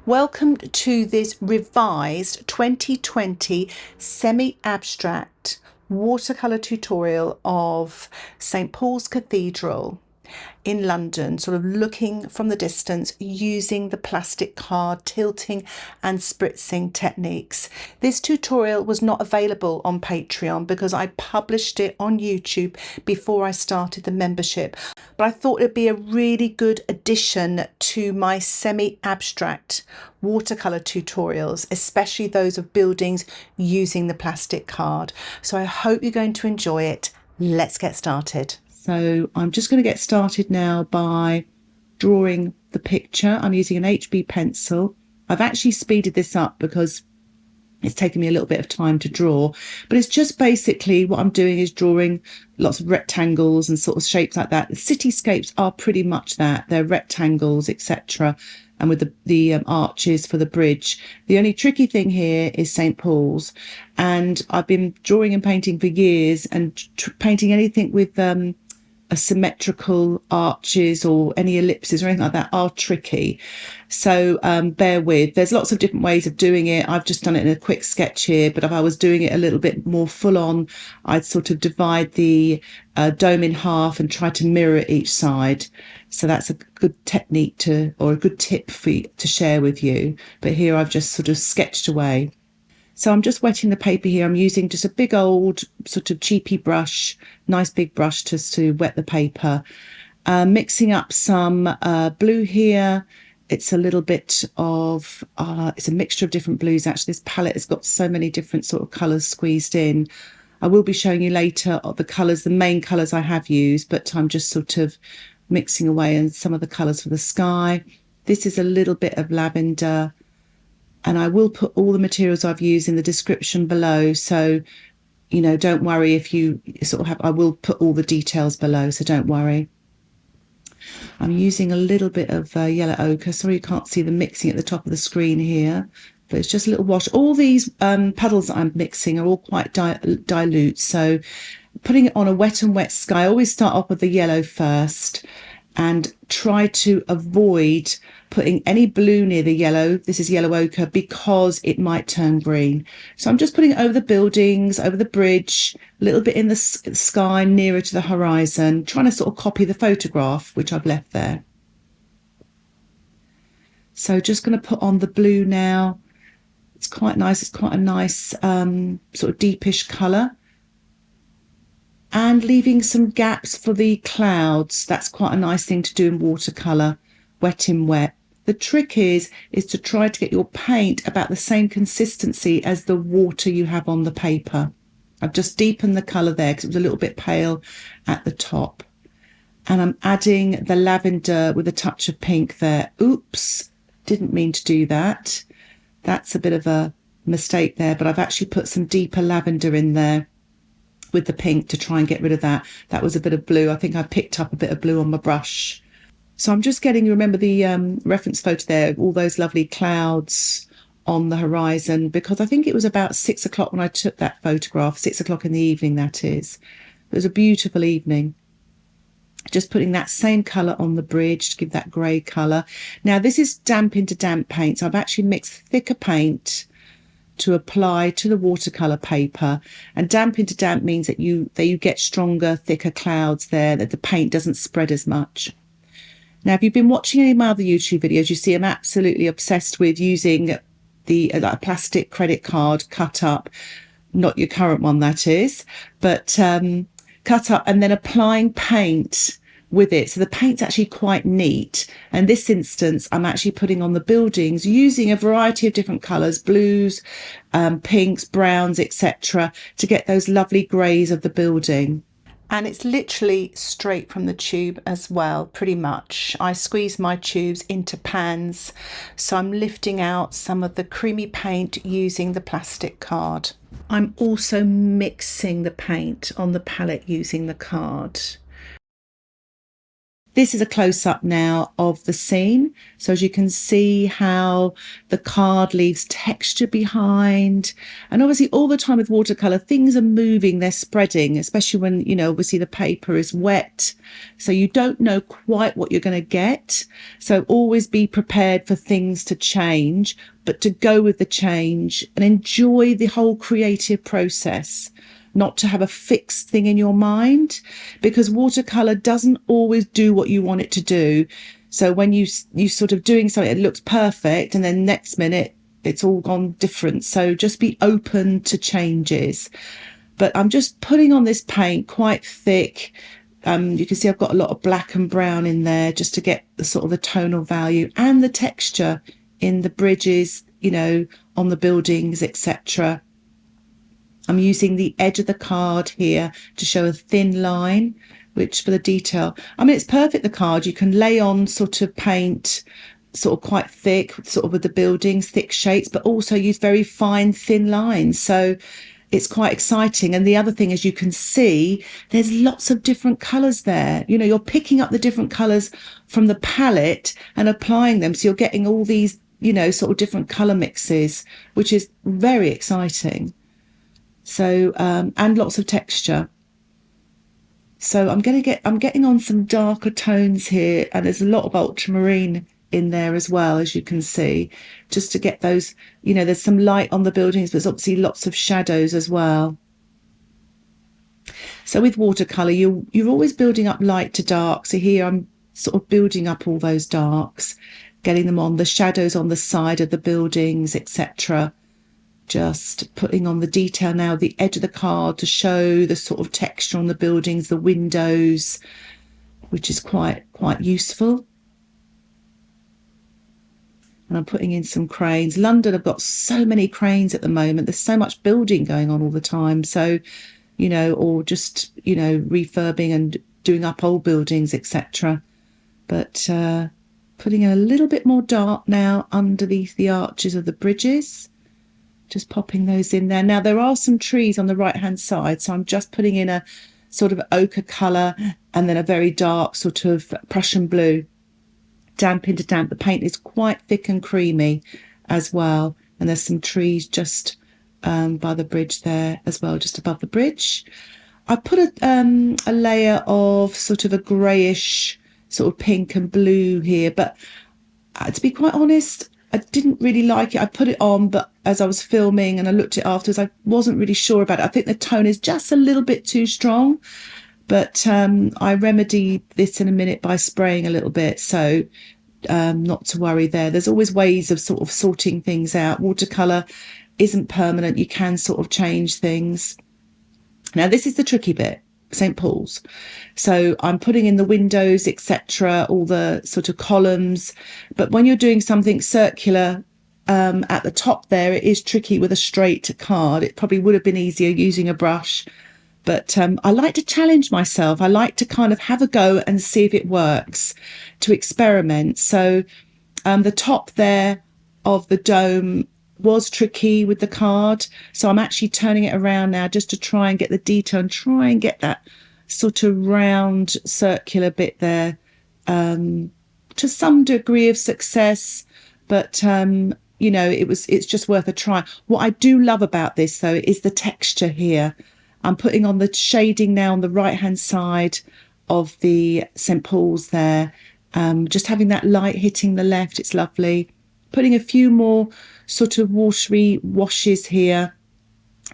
Welcome to this revised 2020 semi-abstract watercolour tutorial of St Paul's Cathedral in London, sort of looking from the distance using the plastic card tilting and spritzing techniques. This tutorial was not available on Patreon because I published it on YouTube before I started the membership, but I thought it'd be a really good addition to my semi-abstract watercolour tutorials, especially those of buildings using the plastic card. So I hope you're going to enjoy it. Let's get started. So I'm just going to get started now by drawing the picture. I'm using an HB pencil. I've actually speeded this up because it's taken me a little bit of time to draw, but it's just basically what I'm doing is drawing lots of rectangles and sort of shapes like that. The cityscapes are pretty much that. They're rectangles, etc. And with the arches for the bridge. The only tricky thing here is St Paul's, and I've been drawing and painting for years, and painting anything with symmetrical arches or any ellipses or anything like that are tricky. So bear with. There's lots of different ways of doing it. I've just done it in a quick sketch here, but if I was doing it a little bit more full on, I'd sort of divide the dome in half and try to mirror each side. So that's a good technique or a good tip to share with you. But here I've just sort of sketched away. So I'm just wetting the paper here. I'm using just a big old sort of cheapy brush, nice big brush to wet the paper. Mixing up some blue here. It's a little bit of, it's a mixture of different blues actually. This palette has got so many different sort of colours squeezed in. I will be showing you later the colours, the main colours I have used, but I'm just sort of mixing away in some of the colours for the sky. This is a little bit of lavender. And I will put all the materials I've used in the description below. So, you know, don't worry if you sort of have, I will put all the details below, so don't worry. I'm using a little bit of yellow ochre. Sorry you can't see the mixing at the top of the screen here, but it's just a little wash. All these puddles that I'm mixing are all quite dilute. So putting it on a wet and wet sky, I always start off with the yellow first and try to avoid putting any blue near the yellow. This is yellow ochre because it might turn green. So I'm just putting it over the buildings, over the bridge, a little bit in the sky nearer to the horizon, trying to sort of copy the photograph which I've left there. So just going to put on the blue now. It's quite nice. It's quite a nice sort of deepish colour. And leaving some gaps for the clouds. That's quite a nice thing to do in watercolour, wet in wet. The trick is to try to get your paint about the same consistency as the water you have on the paper. I've just deepened the colour there because it was a little bit pale at the top. And I'm adding the lavender with a touch of pink there. Oops, didn't mean to do that. That's a bit of a mistake there, but I've actually put some deeper lavender in there with the pink to try and get rid of that. That was a bit of blue. I think I picked up a bit of blue on my brush. So I'm just getting, you remember the reference photo there, all those lovely clouds on the horizon, because I think it was about 6 o'clock when I took that photograph, 6 o'clock in the evening that is. It was a beautiful evening. Just putting that same colour on the bridge to give that grey colour. Now this is damp into damp paint, so I've actually mixed thicker paint to apply to the watercolour paper, and damp into damp means that you get stronger, thicker clouds there, that the paint doesn't spread as much. Now, if you've been watching any of my other YouTube videos, you see I'm absolutely obsessed with using the plastic credit card cut up, not your current one that is, but cut up and then applying paint with it. So the paint's actually quite neat. And this instance, I'm actually putting on the buildings using a variety of different colours, blues, pinks, browns, etc., to get those lovely greys of the building. And it's literally straight from the tube as well, pretty much. I squeeze my tubes into pans, so I'm lifting out some of the creamy paint using the plastic card. I'm also mixing the paint on the palette using the card. This is a close-up now of the scene. So as you can see how the card leaves texture behind. And obviously all the time with watercolour, things are moving, they're spreading, especially when, you know, obviously the paper is wet. So you don't know quite what you're going to get. So always be prepared for things to change, but to go with the change and enjoy the whole creative process. Not to have a fixed thing in your mind, because watercolor doesn't always do what you want it to do. So when you sort of doing something, it looks perfect, and then next minute it's all gone different. So just be open to changes. But I'm just putting on this paint quite thick. You can see I've got a lot of black and brown in there just to get the sort of the tonal value and the texture in the bridges, you know, on the buildings, etc. I'm using the edge of the card here to show a thin line, which for the detail, I mean, it's perfect, the card. You can lay on sort of paint, sort of quite thick, sort of with the buildings, thick shapes, but also use very fine, thin lines. So it's quite exciting. And the other thing is you can see there's lots of different colours there. You know, you're picking up the different colours from the palette and applying them. So you're getting all these, you know, sort of different colour mixes, which is very exciting. So, and lots of texture. So I'm getting on some darker tones here, and there's a lot of ultramarine in there as well, as you can see, just to get those, you know, there's some light on the buildings, but there's obviously lots of shadows as well. So with watercolor, you're always building up light to dark. So here I'm sort of building up all those darks, getting them on the shadows on the side of the buildings, etc. Just putting on the detail now, the edge of the card to show the sort of texture on the buildings, the windows, which is quite useful. And I'm putting in some cranes. London, I've got so many cranes at the moment. There's so much building going on all the time. So, you know, or just, you know, refurbing and doing up old buildings, etc. But putting in a little bit more dark now underneath the arches of the bridges. Just popping those in there. Now there are some trees on the right hand side, so I'm just putting in a sort of ochre colour and then a very dark sort of Prussian blue, damp into damp. The paint is quite thick and creamy as well, and there's some trees just by the bridge there as well, just above the bridge. I put a layer of sort of a greyish sort of pink and blue here, but to be quite honest, I didn't really like it. I put it on, but as I was filming and I looked at it afterwards, I wasn't really sure about it. I think the tone is just a little bit too strong, but I remedied this in a minute by spraying a little bit. So not to worry there. There's always ways of sort of sorting things out. Watercolour isn't permanent. You can sort of change things. Now, this is the tricky bit. St. Paul's. So I'm putting in the windows, etc., all the sort of columns. But when you're doing something circular at the top there, it is tricky with a straight card. It probably would have been easier using a brush. But I like to challenge myself. I like to kind of have a go and see if it works, to experiment. So the top there of the dome was tricky with the card, so I'm actually turning it around now just to try and get the detail and try and get that sort of round circular bit there, to some degree of success, but you know, it's just worth a try. What I do love about this though is the texture here. I'm putting on the shading now on the right hand side of the St. Paul's there, just having that light hitting the left. It's lovely. Putting a few more sort of watery washes here,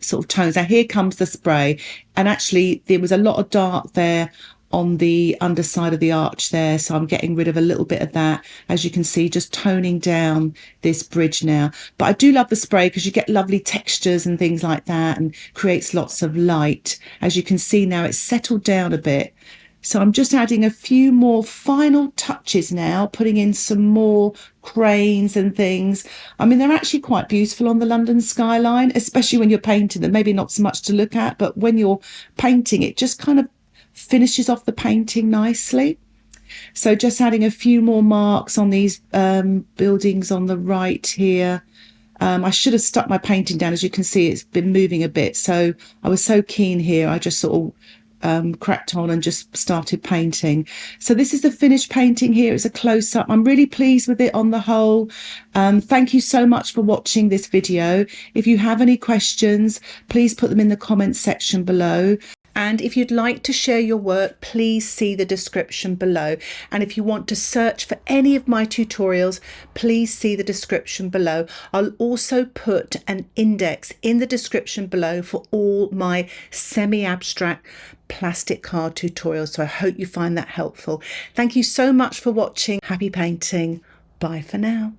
sort of tones. Now here comes the spray, and actually there was a lot of dark there on the underside of the arch there, so I'm getting rid of a little bit of that, as you can see, just toning down this bridge now. But I do love the spray because you get lovely textures and things like that, and creates lots of light. As you can see now, it's settled down a bit. So I'm just adding a few more final touches now, putting in some more cranes and things. I mean, they're actually quite beautiful on the London skyline, especially when you're painting them. Maybe not so much to look at, but when you're painting, it just kind of finishes off the painting nicely. So just adding a few more marks on these buildings on the right here. I should have stuck my painting down. As you can see, it's been moving a bit. So I was so keen here. I just sort of cracked on and just started painting. So this is the finished painting here. It's a close-up. I'm really pleased with it on the whole. Thank you so much for watching this video. If you have any questions, please put them in the comments section below. And if you'd like to share your work, please see the description below. And if you want to search for any of my tutorials, please see the description below. I'll also put an index in the description below for all my semi-abstract plastic card tutorials. So I hope you find that helpful. Thank you so much for watching. Happy painting. Bye for now.